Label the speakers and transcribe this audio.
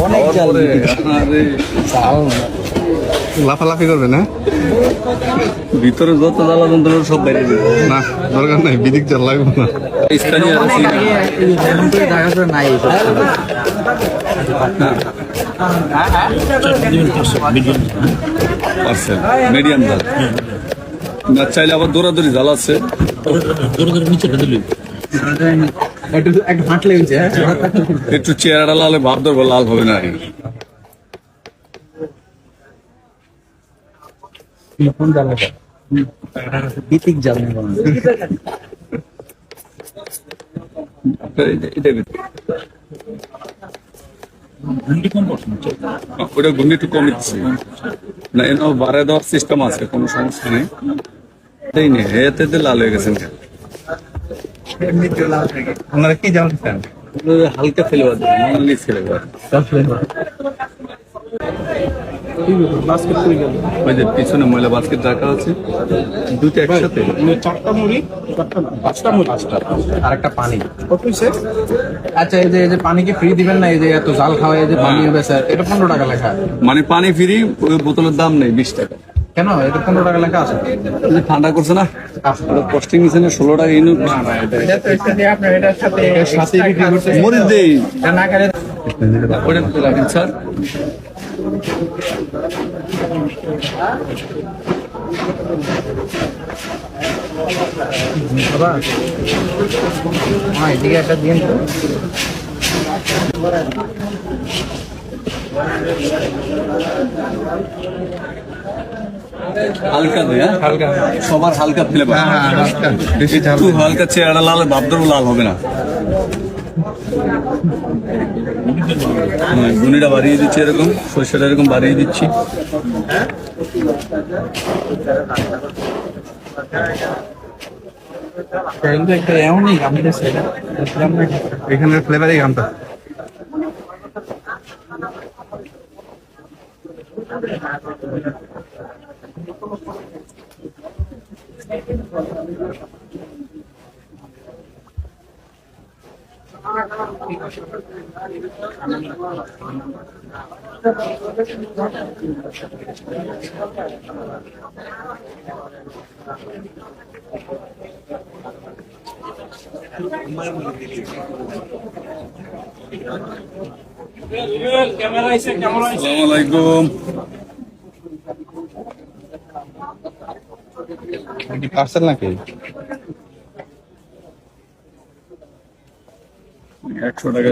Speaker 1: অনেক জাল
Speaker 2: লাফালাফি করবে না?
Speaker 1: ভিতরে যত জ্বালা যন্ত্রণা সব বাইরে দিবে।
Speaker 2: না দরকার নাই, বিদিক জাল লাগবে না।
Speaker 1: স্থানীয়
Speaker 3: নাই
Speaker 1: পার্সেল মিডিয়াম জাল না, চাইলে আবার দৌড়াদৌড়ি জাল আছে।
Speaker 3: একটু হাঁটলে
Speaker 1: একটু চেহারাটা লালে ভাব ধরবো, লাল হবে না।
Speaker 3: বিতিক জাল
Speaker 1: ওটা গুন্ডি একটু কমে দিচ্ছে না, এনে বাড়ায় দেওয়ার সিস্টেম আছে, কোনো সমস্যা নেই। এই নেই এতে লাল হয়ে গেছেন।
Speaker 2: আপনারা কি জাল দিচ্ছেন?
Speaker 1: হালকা ফ্লেভার ফ্লেভার ওই যে পিছনে ময়লা বাস্কেট রাখা আছে, দুটো একসাথে।
Speaker 3: চারটা মুড়ি, পাঁচটা মুড়ি, আর একটা পানি। আচ্ছা, এই যে পানি কি ফ্রি দিবেন না? এই যে এত জাল খাওয়া, এই যে পানি বেচা, এটা 15 টাকা লেখা।
Speaker 1: মানে পানি ফ্রি, ওই বোতলের দাম নেই 20 টাকা।
Speaker 3: কেন এটা 15 টাকা লেখা আছে?
Speaker 1: ঠান্ডা করছে না, কস্টিং নিচ্ছে না 16 টাকা ইউনিট। মরিচ দেই ওটা রাখেন স্যার।
Speaker 3: এদিকে একটা দিন
Speaker 1: হালকা দেয়, হালকা সবার হালকা ফ্লেভার।
Speaker 2: বেশি ঝাল
Speaker 1: একটু হালকা চেহারা লাল, ভাব ধরবো লাল হবে না। গুনিটা বাড়িয়ে দিচ্ছি, এরকম সরিষাটা এরকম বাড়িয়ে দিচ্ছি।
Speaker 2: এখানের ফ্লেভারই গামটা।
Speaker 1: আসসালামু আলাইকুম।
Speaker 2: পার্সেল নাকি?
Speaker 1: 100 টাকা